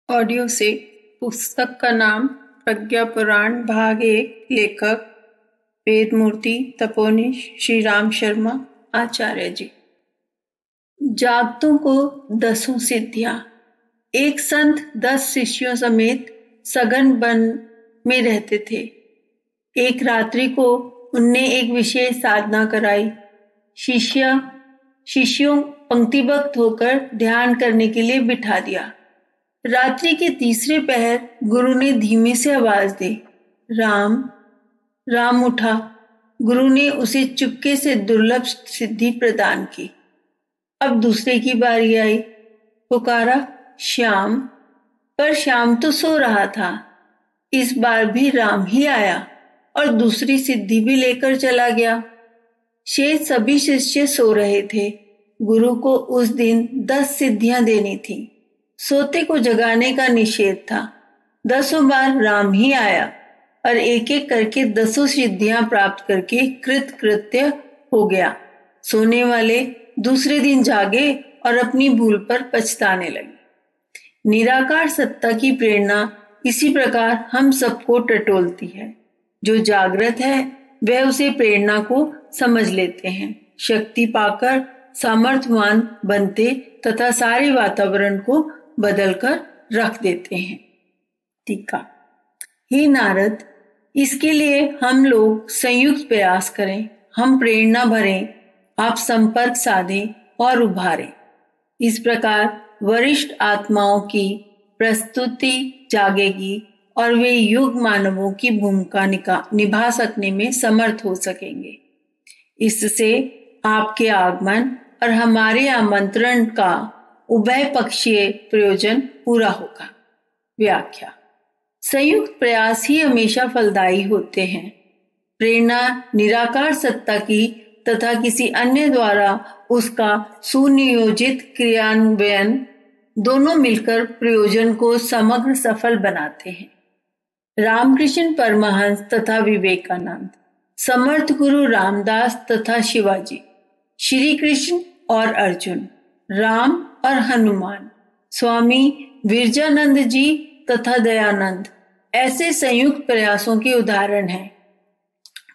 Audio से। पुस्तक का नाम प्रज्ञा पुराण भाग 1। लेखक वेदमूर्ति तपोनिश श्री राम शर्मा आचार्य जी। जागतों को 10 सिद्धियां। एक संत 10 शिष्यों समेत सघन वन में रहते थे। एक रात्रि को उनने एक विशेष साधना कराई। शिष्यों पंक्तिबद्ध होकर ध्यान करने के लिए बिठा दिया। रात्रि के तीसरे पहर गुरु ने धीमे से आवाज दी, राम। राम उठा। गुरु ने उसे चुपके से दुर्लभ सिद्धि प्रदान की। अब दूसरे की बारी आई। पुकारा, श्याम। पर श्याम तो सो रहा था। इस बार भी राम ही आया और दूसरी सिद्धि भी लेकर चला गया। शेष सभी शिष्य सो रहे थे। गुरु को उस दिन 10 सिद्धियां देनी थी। सोते को जगाने का निषेध था। 10 बार राम ही आया और एक एक करके 10 सिद्धियां प्राप्त करके कृत्य हो गया। सोने वाले दूसरे दिन जागे और अपनी भूल पर पछताने लगे। निराकार सत्ता की प्रेरणा इसी प्रकार हम सबको टटोलती है। जो जागृत है वह उसे प्रेरणा को समझ लेते हैं, शक्ति पाकर सामर्थ्यवान बनते तथा सारे वातावरण को बदलकर रख देते हैं। टीका। हे नारद, इसके लिए हम लोग संयुक्त प्रयास करें। हम प्रेरणा भरें, आप संपर्क साधें और उभारें। इस प्रकार वरिष्ठ आत्माओं की प्रस्तुति जागेगी और वे युग मानवों की भूमिका निभा सकने में समर्थ हो सकेंगे। इससे आपके आगमन और हमारे आमंत्रण का उभय पक्षीय प्रयोजन पूरा होगा। व्याख्या। संयुक्त प्रयास ही हमेशा फलदायी होते हैं। प्रेरणा निराकार सत्ता की तथा किसी अन्य द्वारा उसका सुनियोजित क्रियान्वयन दोनों मिलकर प्रयोजन को समग्र सफल बनाते हैं। रामकृष्ण परमहंस तथा विवेकानंद, समर्थ गुरु रामदास तथा शिवाजी, श्री कृष्ण और अर्जुन, राम और हनुमान, स्वामी विरजानंद जी तथा दयानंद ऐसे संयुक्त प्रयासों के उदाहरण हैं।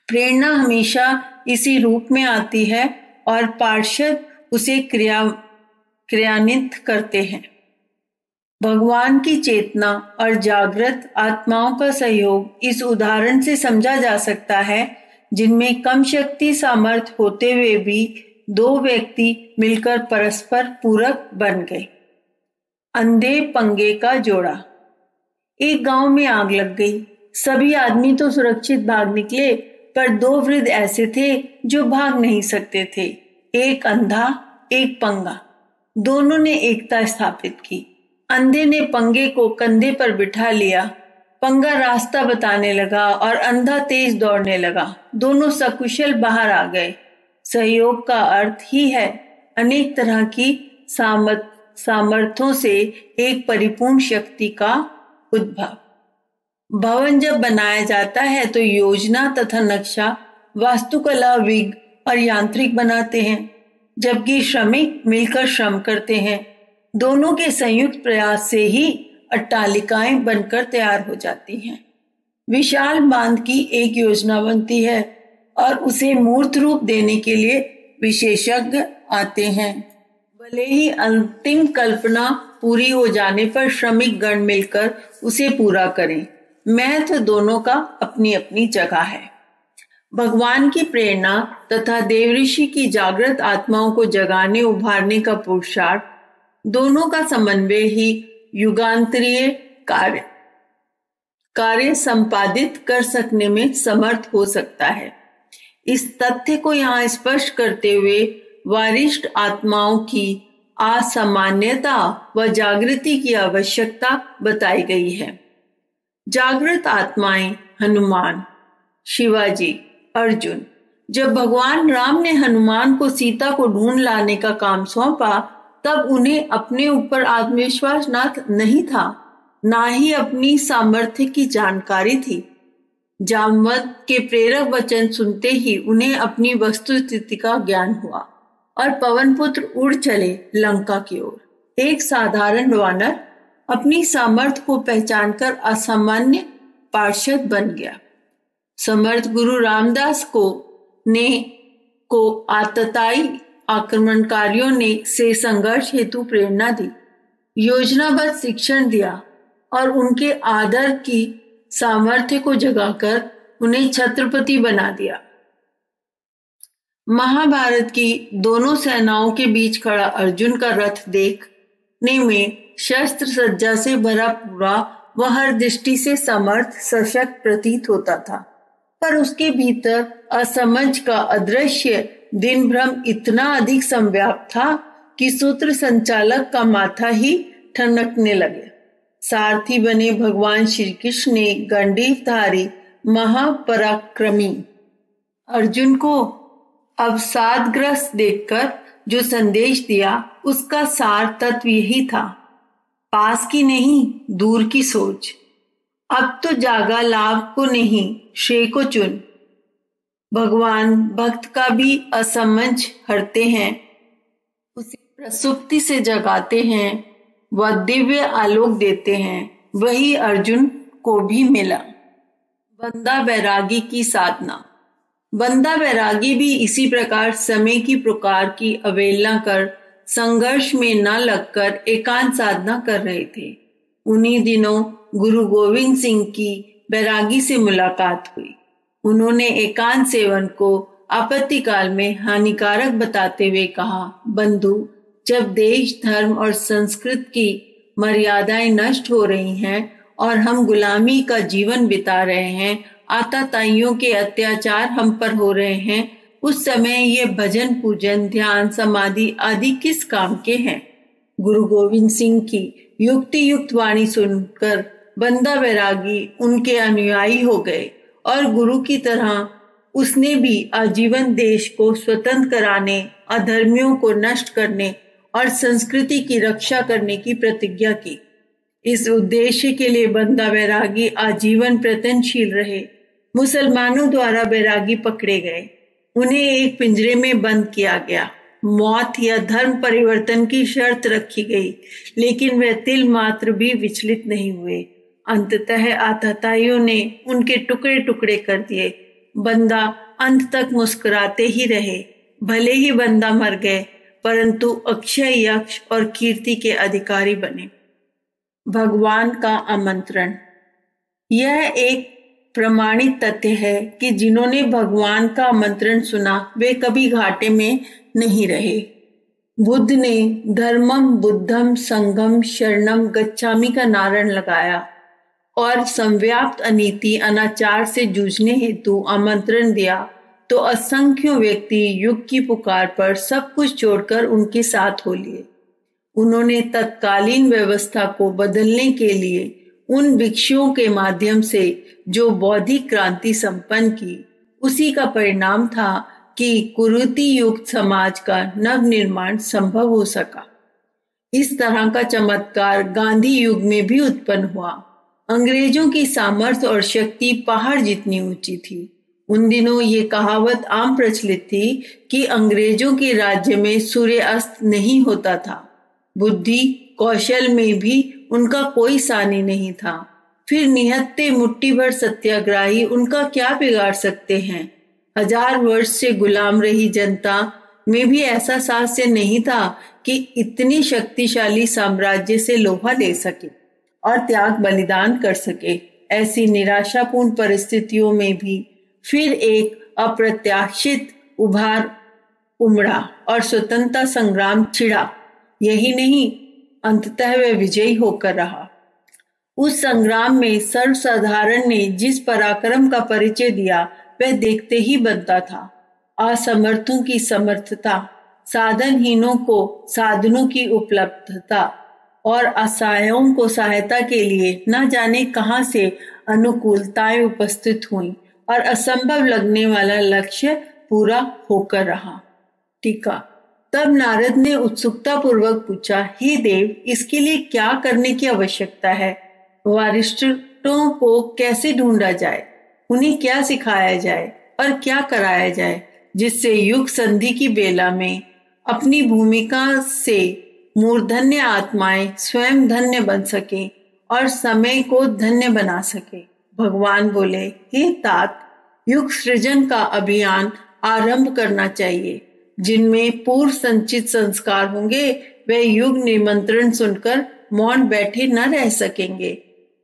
प्रेरणा हमेशा इसी रूप में आती है और पार्षद उसे क्रियान्वित करते हैं। भगवान की चेतना और जागृत आत्माओं का सहयोग इस उदाहरण से समझा जा सकता है, जिनमें कम शक्ति सामर्थ्य होते हुए भी 2 व्यक्ति मिलकर परस्पर पूरक बन गए। अंधे पंगे का जोड़ा। एक गांव में आग लग गई। सभी आदमी तो सुरक्षित भाग निकले, पर 2 वृद्ध ऐसे थे जो भाग नहीं सकते थे। एक अंधा, एक पंगा। दोनों ने एकता स्थापित की। अंधे ने पंगे को कंधे पर बिठा लिया। पंगा रास्ता बताने लगा और अंधा तेज दौड़ने लगा। दोनों सकुशल बाहर आ गए। सहयोग का अर्थ ही है अनेक तरह की सामर्थ्यों से एक परिपूर्ण शक्ति का उद्भव। भवन जब बनाया जाता है तो योजना तथा नक्शा वास्तुकला विज्ञ और यांत्रिक बनाते हैं, जबकि श्रमिक मिलकर श्रम करते हैं। दोनों के संयुक्त प्रयास से ही अट्टालिकाएं बनकर तैयार हो जाती हैं। विशाल बांध की एक योजना बनती है और उसे मूर्त रूप देने के लिए विशेषज्ञ आते हैं। भले ही अंतिम कल्पना पूरी हो जाने पर श्रमिक गण मिलकर उसे पूरा करें। महत्व दोनों का अपनी अपनी जगह है। भगवान की प्रेरणा तथा देवऋषि की जागृत आत्माओं को जगाने उभारने का पुरुषार्थ, दोनों का समन्वय ही युगांतरीय कार्य संपादित कर सकने में समर्थ हो सकता है। इस तथ्य को यहाँ स्पष्ट करते हुए वरिष्ठ आत्माओं की असामान्यता व जागृति की आवश्यकता बताई गई है। जागृत आत्माएं हनुमान, शिवाजी, अर्जुन। जब भगवान राम ने हनुमान को सीता को ढूंढ लाने का काम सौंपा, तब उन्हें अपने ऊपर आत्मविश्वास नहीं था, ना ही अपनी सामर्थ्य की जानकारी थी। जामवंत के प्रेरक वचन सुनते ही उन्हें अपनी वस्तुस्थिति का ज्ञान हुआ और पवन पुत्र उड़ चले लंका की ओर। एक साधारण वानर अपनी सामर्थ्य को पहचानकर असामान्य पार्षद बन गया। समर्थ गुरु रामदास को आतताई आक्रमणकारियों ने से संघर्ष हेतु प्रेरणा दी, योजनाबद्ध शिक्षण दिया और उनके आदर की सामर्थ्य को जगाकर उन्हें छत्रपति बना दिया। महाभारत की दोनों सेनाओं के बीच खड़ा अर्जुन का रथ देखने में शस्त्र सज्जा से भरा पूरा वह हर दृष्टि से समर्थ सशक्त प्रतीत होता था, पर उसके भीतर असमझ का अदृश्य दिन भ्रम इतना अधिक संव्याप्त था कि सूत्र संचालक का माथा ही ठनकने लगे। सारथी बने भगवान श्री कृष्ण ने गंडीवधारी महापराक्रमी अर्जुन को अवसादग्रस्त देखकर जो संदेश दिया, उसका सार तत्व यही था, पास की नहीं दूर की सोच। अब तो जागा लाभ को नहीं श्रेय को चुन। भगवान भक्त का भी असमझ हरते हैं, उसे प्रसुप्ति से जगाते हैं, वह दिव्य आलोक देते हैं। वही अर्जुन को भी मिला। बंदा बैरागी की साधना। बंदा बैरागी भी इसी प्रकार समय की पुकार की अवहेलना कर संघर्ष में न लगकर एकांत साधना कर रहे थे। उन्हीं दिनों गुरु गोविंद सिंह की बैरागी से मुलाकात हुई। उन्होंने एकांत सेवन को आपत्ति काल में हानिकारक बताते हुए कहा, बंधु, जब देश धर्म और संस्कृत की मर्यादाएं नष्ट हो रही हैं और हम गुलामी का जीवन बिता रहे हैं, आताताइयों के अत्याचार हम पर हो रहे हैं, उस समय ये भजन पूजन ध्यान समाधि आदि किस काम के हैं। गुरु गोविंद सिंह की युक्ति युक्त वाणी सुनकर बंदा बैरागी उनके अनुयायी हो गए और गुरु की तरह उसने भी आजीवन देश को स्वतंत्र कराने, अधर्मियों को नष्ट करने और संस्कृति की रक्षा करने की प्रतिज्ञा की। इस उद्देश्य के लिए बंदा बैरागी आजीवन प्रयत्नशील रहे। मुसलमानों द्वारा बैरागी पकड़े गए, उन्हें एक पिंजरे में बंद किया गया, मौत या धर्म परिवर्तन की शर्त रखी गई, लेकिन वे तिल मात्र भी विचलित नहीं हुए। अंततः आतताइयों ने उनके टुकड़े टुकड़े कर दिए। बंदा अंत तक मुस्कुराते ही रहे। भले ही बंदा मर गए, परंतु अक्षय यक्ष और कीर्ति के अधिकारी बने। भगवान का आमंत्रण। यह एक प्रमाणित तथ्य है कि जिन्होंने भगवान का आमंत्रण सुना वे कभी घाटे में नहीं रहे। बुद्ध ने धर्मम बुद्धम संघम शरणम गच्छामि का नारा लगाया और संव्याप्त अनीति अनाचार से जूझने हेतु आमंत्रण दिया, तो असंख्यों व्यक्ति युग की पुकार पर सब कुछ छोड़कर उनके साथ हो लिए। उन्होंने तत्कालीन व्यवस्था को बदलने के लिए उन भिक्षुओं के माध्यम से जो बौद्धिक क्रांति संपन्न की, उसी का परिणाम था कि कुरीति युक्त समाज का नव निर्माण संभव हो सका। इस तरह का चमत्कार गांधी युग में भी उत्पन्न हुआ। अंग्रेजों की सामर्थ्य और शक्ति पहाड़ जितनी ऊंची थी। उन दिनों ये कहावत आम प्रचलित थी कि अंग्रेजों के राज्य में सूर्य अस्त नहीं होता था। बुद्धि कौशल में भी उनका कोई सानी नहीं था। फिर निहत्ते मुट्ठी भर सत्याग्रही उनका क्या बिगाड़ सकते हैं। 1000 वर्ष से गुलाम रही जनता में भी ऐसा साहस्य नहीं था कि इतनी शक्तिशाली साम्राज्य से लोहा ले सके और त्याग बलिदान कर सके। ऐसी निराशापूर्ण परिस्थितियों में भी फिर एक अप्रत्याशित उभार उमड़ा और स्वतंत्रता संग्राम छिड़ा। यही नहीं, अंततः वह विजयी होकर रहा। उस संग्राम में सर्वसाधारण ने जिस पराक्रम का परिचय दिया वह देखते ही बनता था। असमर्थों की समर्थता, साधनहीनों को साधनों की उपलब्धता और असहायों को सहायता के लिए न जाने कहां से अनुकूलताएं उपस्थित हुई और असंभव लगने वाला लक्ष्य पूरा होकर रहा। टीका। तब नारद ने उत्सुकता पूर्वक पूछा, हे देव, इसके लिए क्या करने की आवश्यकता है? वरिष्ठों को कैसे ढूंढा जाए? उन्हें क्या सिखाया जाए और क्या कराया जाए जिससे युग संधि की बेला में अपनी भूमिका से मूर्धन्य आत्माएं स्वयं धन्य बन सके और समय को धन्य बना सके। भगवान बोले, हे तात, युग सृजन का अभियान आरंभ करना चाहिए। जिनमें पूर्व संचित संस्कार होंगे वे युग निमंत्रण सुनकर मौन बैठे न रह सकेंगे,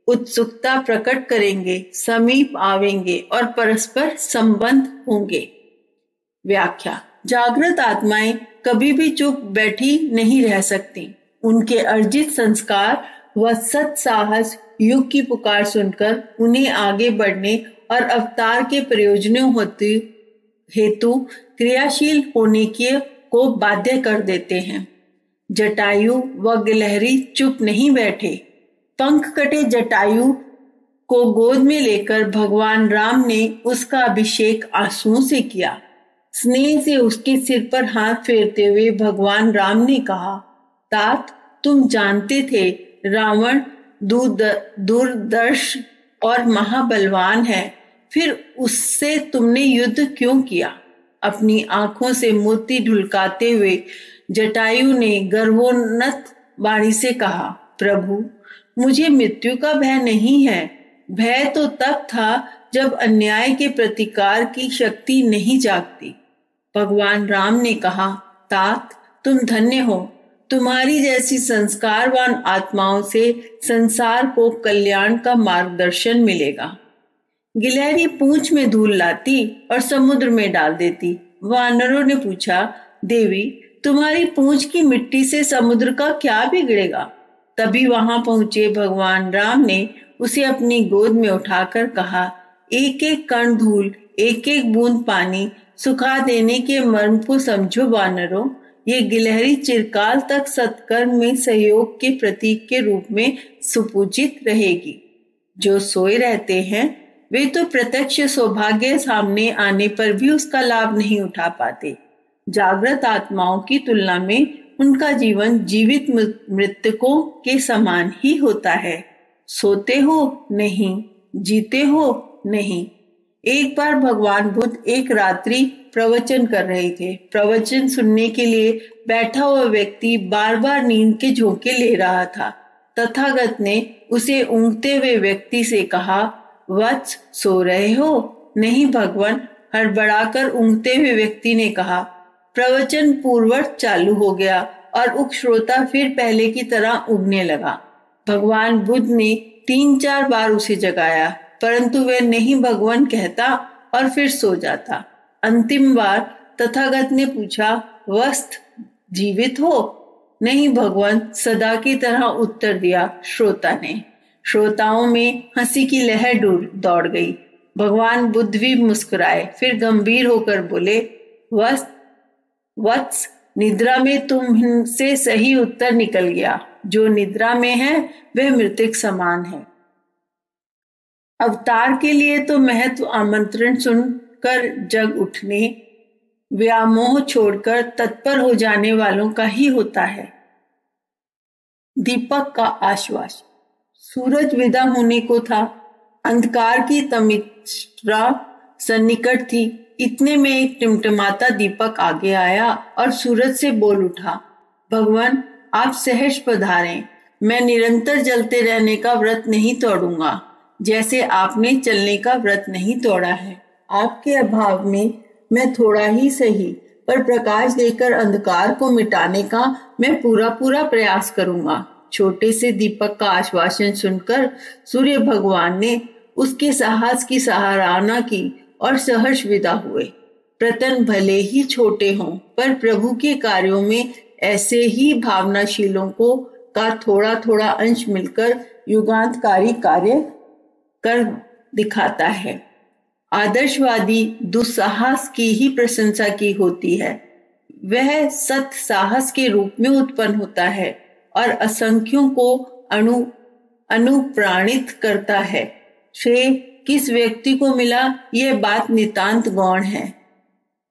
उत्सुकता प्रकट करेंगे, समीप आवेंगे और परस्पर संबंध होंगे। व्याख्या। जागृत आत्माएं कभी भी चुप बैठी नहीं रह सकती। उनके अर्जित संस्कार व सत्साहस युग की पुकार सुनकर उन्हें आगे बढ़ने और अवतार के प्रयोजनों हेतु क्रियाशील होने को बाध्य कर देते हैं। जटायु व गिलहरी चुप नहीं बैठे। पंख कटे जटायु को गोद में लेकर भगवान राम ने उसका अभिषेक आंसुओं से किया। स्नेह से उसके सिर पर हाथ फेरते हुए भगवान राम ने कहा, तात, तुम जानते थे रावण दूरदर्श और महाबलवान है, फिर उससे तुमने युद्ध क्यों किया? अपनी आंखों से मोती ढुलकाते हुए जटायु ने गर्वोन्नत वाणी से कहा, प्रभु, मुझे मृत्यु का भय नहीं है। भय तो तब था जब अन्याय के प्रतिकार की शक्ति नहीं जागती। भगवान राम ने कहा, तात, तुम धन्य हो। तुम्हारी जैसी संस्कारवान आत्माओं से संसार को कल्याण का मार्गदर्शन मिलेगा। गिलहरी पूंछ में धूल लाती और समुद्र में डाल देती। वानरों ने पूछा, देवी, तुम्हारी पूंछ की मिट्टी से समुद्र का क्या बिगड़ेगा? तभी वहां पहुंचे भगवान राम ने उसे अपनी गोद में उठाकर कहा, एक एक कण धूल, एक एक बूंद पानी सुखा देने के मर्म को समझो वानरों। ये गिलहरी चिरकाल तक सत्कर्म में सहयोग के प्रतीक के रूप में सुपूजित रहेगी। जो सोए रहते हैं वे तो प्रत्यक्ष सौभाग्य सामने आने पर भी उसका लाभ नहीं उठा पाते। जागृत आत्माओं की तुलना में उनका जीवन जीवित मृतकों के समान ही होता है। सोते हो नहीं, जीते हो नहीं। एक बार भगवान बुद्ध एक रात्रि प्रवचन कर रहे थे। प्रवचन सुनने के लिए बैठा हुआ व्यक्ति बार बार नींद के झोंके ले रहा था। तथागत ने उसे ऊँघते हुए व्यक्ति से कहा, वत्स, सो रहे हो? नहीं भगवान, हड़बड़ाकर ऊँघते हुए व्यक्ति ने कहा। प्रवचन पूर्ववत चालू हो गया और उक्त श्रोता फिर पहले की तरह ऊँघने लगा। भगवान बुद्ध ने 3-4 बार उसे जगाया, परंतु वह नहीं भगवान कहता और फिर सो जाता। अंतिम बार तथागत ने पूछा, वस्त, जीवित हो? नहीं भगवान, सदा की तरह उत्तर दिया श्रोता ने। श्रोताओं में हंसी की लहर दौड़ गई। भगवान बुद्ध भी मुस्कुराए, फिर गंभीर होकर बोले, वत्स, निद्रा में तुमसे सही उत्तर निकल गया। जो निद्रा में है वह मृतक समान है। अवतार के लिए तो महत्व आमंत्रण सुनकर जग उठने, व्यामोह छोड़कर तत्पर हो जाने वालों का ही होता है। दीपक का आश्वास। सूरज विदा होने को था। अंधकार की तमिश्रा सन्निकट थी। इतने में एक टिमटिमाता दीपक आगे आया और सूरज से बोल उठा, भगवान, आप सहर्ष पधारें। मैं निरंतर जलते रहने का व्रत नहीं तोड़ूंगा, जैसे आपने चलने का व्रत नहीं तोड़ा है। आपके अभाव में मैं थोड़ा ही सही पर प्रकाश देकर अंधकार को मिटाने का मैं पूरा प्रयास करूंगा। छोटे से दीपक का आश्वासन सुनकर सूर्य भगवान ने उसके साहस की सराहना की और सहर्ष विदा हुए। प्रतन भले ही छोटे हों, पर प्रभु के कार्यों में ऐसे ही भावनाशीलों को का थोड़ा थोड़ा अंश मिलकर युगांतकारी कार्य कर दिखाता है। आदर्शवादी दुस्साहस की ही प्रशंसा की होती है। वह सत साहस के रूप में उत्पन्न होता है और असंख्यों को अनुप्राणित करता है। श्रेय किस व्यक्ति को मिला, यह बात नितांत गौण है।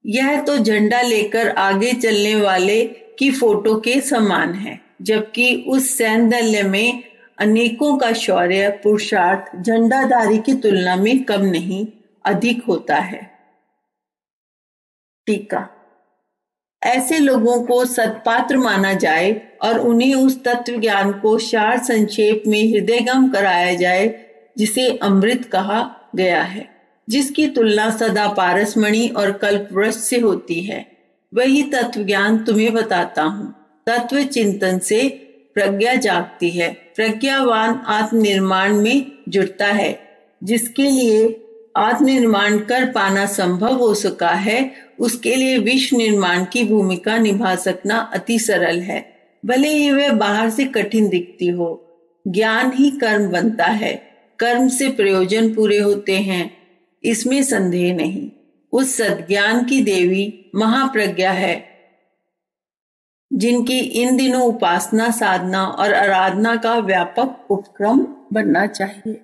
यह तो झंडा लेकर आगे चलने वाले की फोटो के समान है, जबकि उस सैन्य में अनेकों का शौर्य पुरुषार्थ झंडाधारी की तुलना में कम नहीं अधिक होता है। टीका। ऐसे लोगों को सत्पात्र माना जाए और उन्हें उस तत्व ज्ञान को सार संक्षेप में हृदयगम कराया जाए जिसे अमृत कहा गया है, जिसकी तुलना सदा पारसमणि और कल्पवृक्ष से होती है। वही तत्व ज्ञान तुम्हें बताता हूँ। तत्व चिंतन से प्रज्ञा जागती है। प्रज्ञावान आत्मनिर्माण में जुड़ता है। जिसके लिए आत्मनिर्माण कर पाना संभव हो सका है, उसके लिए विश्व निर्माण की भूमिका निभा सकना अति सरल है, भले ही वह बाहर से कठिन दिखती हो। ज्ञान ही कर्म बनता है। कर्म से प्रयोजन पूरे होते हैं, इसमें संदेह नहीं। उस सद्ज्ञान की देवी महाप्रज्ञा है, जिनकी इन दिनों उपासना, साधना और आराधना का व्यापक उपक्रम बनना चाहिए।